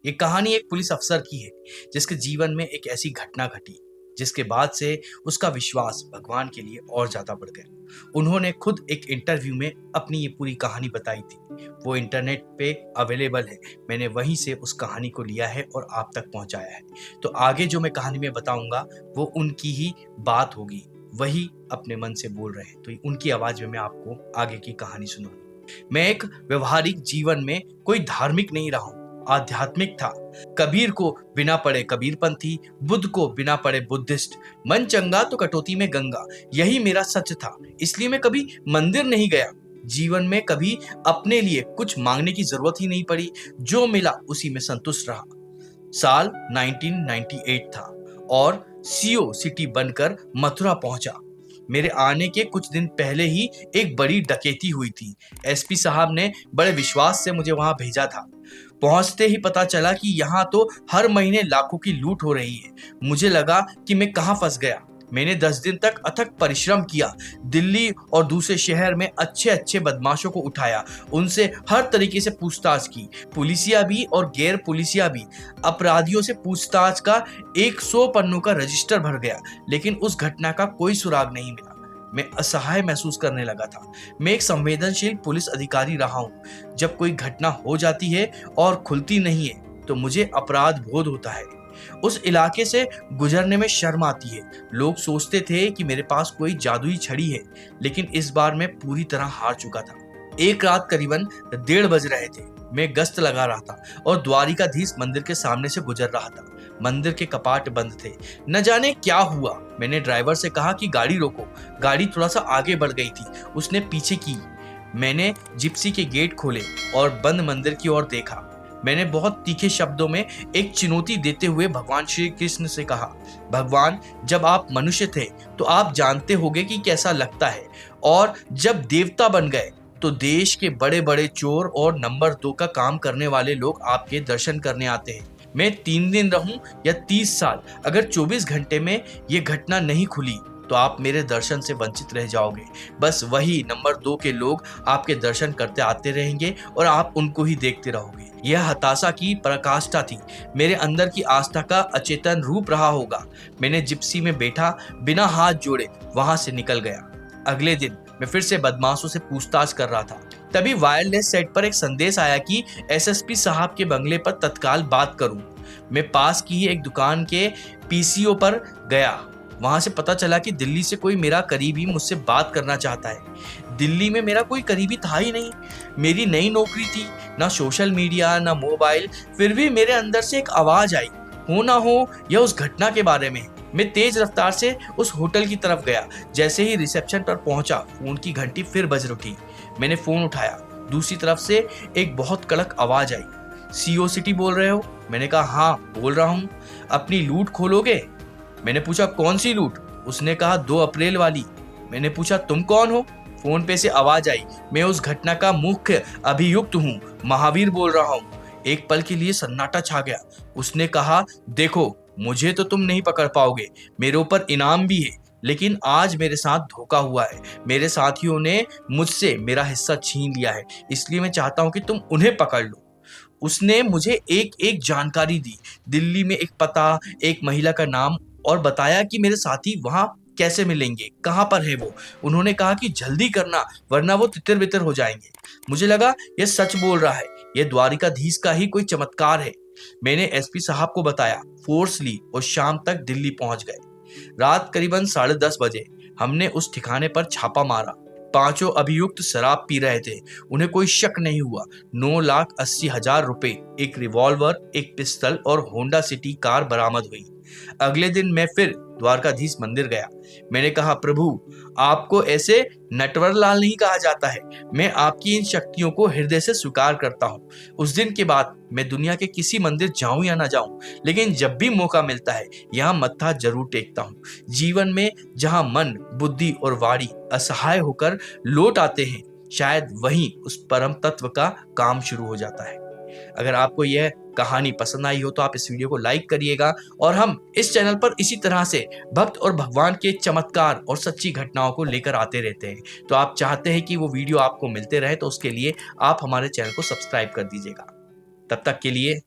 ये कहानी एक पुलिस अफसर की है जिसके जीवन में एक ऐसी घटना घटी जिसके बाद से उसका विश्वास भगवान के लिए और ज्यादा बढ़ गया। उन्होंने खुद एक इंटरव्यू में अपनी ये पूरी कहानी बताई थी। वो इंटरनेट पे अवेलेबल है। मैंने वहीं से उस कहानी को लिया है और आप तक पहुंचाया है। तो आगे जो मैं कहानी में बताऊंगा वो उनकी ही बात होगी। वही अपने मन से बोल रहे हैं, तो उनकी आवाज में मैं आपको आगे की कहानी सुनाऊंगा। मैं एक व्यवहारिक जीवन में कोई धार्मिक नहीं रहा हूं, आध्यात्मिक था। कबीर को बिना पढ़े कबीरपंथी, बुद्ध को बिना पढ़े बुद्धिस्ट, मन चंगा तो कटौती में गंगा, यही मेरा सच था। इसलिए मैं कभी मंदिर नहीं गया। जीवन में कभी अपने लिए कुछ मांगने की जरूरत ही नहीं पड़ी। जो मिला उसी में संतुष्ट रहा। साल 1998 था और सीओ सिटी बनकर मथुरा पहुंचा। मेरे आने के कुछ दिन पहले ही एक बड़ी डकैती हुई थी। एसपी साहब ने बड़े विश्वास से मुझे वहां भेजा था। पहुंचते ही पता चला कि यहाँ तो हर महीने लाखों की लूट हो रही है। मुझे लगा कि मैं कहाँ फंस गया। मैंने 10 दिन तक अथक परिश्रम किया। दिल्ली और दूसरे शहर में अच्छे अच्छे बदमाशों को उठाया, उनसे हर तरीके से पूछताछ की। पुलिसिया भी और गैर पुलिसिया भी अपराधियों से पूछताछ का 100 पन्नों का रजिस्टर भर गया, लेकिन उस घटना का कोई सुराग नहीं मिला। मैं असहाय महसूस करने लगा था। मैं एक संवेदनशील पुलिस अधिकारी रहा हूँ। जब कोई घटना हो जाती है और खुलती नहीं है तो मुझे अपराध बोध होता है। उस इलाके से गुजरने में शर्म आती है। लोग सोचते थे कि मेरे पास कोई जादुई छड़ी है, लेकिन इस बार मैं पूरी तरह हार चुका था। एक रात करीबन 1:30 बज रहे थे। मैं गश्त लगा रहा था और द्वारिकाधीश मंदिर के सामने से गुजर रहा था। मंदिर के कपाट बंद थे। न जाने क्या हुआ। मैंने ड्राइवर से कहा कि गाड़ी रोको। गाड़ी थोड़ा सा आगे बढ़ गई थी। उसने पीछे की। मैंने जिप्सी के गेट खोले और बंद मंदिर की ओर देखा। मैंने बहुत तीखे शब्दों में एक चुनौती देते हुए भगवान श्री कृष्ण से कहा, भगवान, जब आप मनुष्य थे तो आप जानते होंगे कि कैसा लगता है, और जब देवता बन गए तो देश के बड़े बड़े चोर और नंबर 2 का काम करने वाले लोग आपके दर्शन करने आते हैं। मैं 3 दिन रहूं या 30 साल, अगर 24 घंटे में ये घटना नहीं खुली तो आप मेरे दर्शन से वंचित रह जाओगे। बस वही नंबर 2 के लोग आपके दर्शन करते आते रहेंगे और आप उनको ही देखते रहोगे। यह हताशा की पराकाष्ठा थी। मेरे अंदर की आस्था का अचेतन रूप रहा होगा। मैंने जिप्सी में बैठा बिना हाथ जोड़े वहां से निकल गया। अगले दिन मैं फिर से बदमाशों से पूछताछ कर रहा था। तभी वायरलेस सेट पर एक संदेश आया कि एसएसपी साहब के बंगले पर तत्काल बात करूं। मैं पास की ही एक दुकान के पीसीओ पर गया। वहां से पता चला कि दिल्ली से कोई मेरा करीबी मुझसे बात करना चाहता है। दिल्ली में मेरा कोई करीबी था ही नहीं। मेरी नई नौकरी थी, ना सोशल मीडिया ना मोबाइल। फिर भी मेरे अंदर से एक आवाज आई, हो ना हो यह उस घटना के बारे में। मैं तेज रफ्तार से उस होटल की तरफ गया। जैसे ही रिसेप्शन पर पहुंचा, फोन की घंटी फिर बज उठी। मैंने फोन उठाया। दूसरी तरफ से एक बहुत कड़क आवाज आई, सीओ सिटी बोल रहे हो? मैंने कहा हाँ बोल रहा हूँ। अपनी लूट खोलोगे? मैंने पूछा कौन सी लूट? उसने कहा 2 अप्रैल वाली। मैंने पूछा तुम कौन हो? फोन पे से आवाज आई, मैं उस घटना का मुख्य अभियुक्त हूँ, महावीर बोल रहा हूँ। एक पल के लिए सन्नाटा छा गया। उसने कहा, देखो मुझे तो तुम नहीं पकड़ पाओगे, मेरे ऊपर इनाम भी है, लेकिन आज मेरे साथ धोखा हुआ है। मेरे साथियों ने मुझसे मेरा हिस्सा छीन लिया है, इसलिए मैं चाहता हूं कि तुम उन्हें पकड़ लो। उसने मुझे एक एक जानकारी दी, दिल्ली में एक पता, एक महिला का नाम, और बताया कि मेरे साथी वहां कैसे मिलेंगे, कहां पर है वो। उन्होंने कहा कि जल्दी करना वरना वो तितर बितर हो जाएंगे। मुझे लगा ये सच बोल रहा है, ये द्वारिकाधीश का ही कोई चमत्कार है। मैंने एसपी साहब को बताया, फोर्स ली और शाम तक दिल्ली पहुंच गए। रात करीबन 10:30 बजे हमने उस ठिकाने पर छापा मारा। 5 अभियुक्त शराब पी रहे थे। उन्हें कोई शक नहीं हुआ। 9,80,000 रुपए, एक रिवॉल्वर, एक पिस्टल और होंडा सिटी कार बरामद हुई। अगले दिन मैं फिर द्वारकाधीश मंदिर गया। मैंने कहा, प्रभु, आपको ऐसे नटवर लाल नहीं कहा जाता है। मैं आपकी इन शक्तियों को हृदय से स्वीकार करता हूँ। उस दिन के बाद मैं दुनिया के किसी मंदिर जाऊं या ना जाऊं, लेकिन जब भी मौका मिलता है यहाँ मत्था जरूर टेकता हूँ। जीवन में जहाँ मन, बुद्धि और वाणी असहाय होकर लौट आते हैं, शायद वहीं उस परम तत्व का काम शुरू हो जाता है। अगर आपको यह कहानी पसंद आई हो तो आप इस वीडियो को लाइक करिएगा, और हम इस चैनल पर इसी तरह से भक्त और भगवान के चमत्कार और सच्ची घटनाओं को लेकर आते रहते हैं। तो आप चाहते हैं कि वो वीडियो आपको मिलते रहे, तो उसके लिए आप हमारे चैनल को सब्सक्राइब कर दीजिएगा। तब तक के लिए